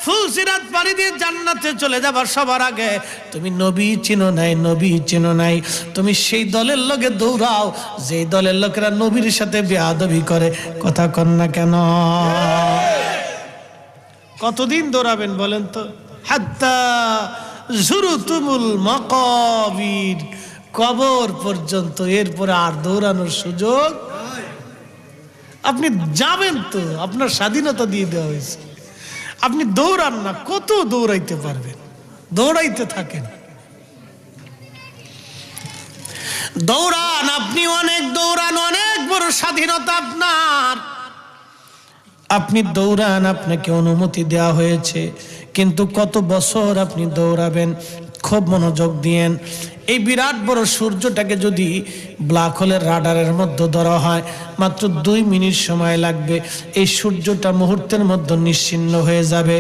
ফুলসিরাত পাড়ি দিয়ে জান্নাতে চলে যাবার সবার আগে তুমি নবী চিনো নাই, নবী চিনো নাই। তুমি সেই দলের লোকে দৌড়াও যে দলের লোকেরা নবীর সাথে বেয়াদবি করে। কথা কন না কেন? কতদিন দৌড়াবেন বলেন তো? হাত্তা যুরতুমুল মাকাবির, কবর পর্যন্ত। এরপরে আর দৌড়ানোর সুযোগ। আপনি যাবেন তো, আপনার স্বাধীনতা দিয়ে দেওয়া হয়েছে। আপনি দৌড়ান না, কত দৌড়াইতে পারবেন? দৌড়াইতে থাকেন, দৌড়ান। আপনি অনেক দৌড়ান, অনেক বড় স্বাধীনতা আপনার। আপনি দৌড়ান, আপনাকে অনুমতি দেওয়া হয়েছে। কিন্তু কত বছর আপনি দৌড়াবেন? খুব মনোযোগ দিয়েন। এই বিরাট বড় সূর্যটাকে যদি ব্ল্যাক হোলের রাডারের মধ্যে ধরা হয়, মাত্র 2 মিনিট সময় লাগবে। এই সূর্যটা মুহূর্তের মধ্যে নিশ্চিহ্ন হয়ে যাবে।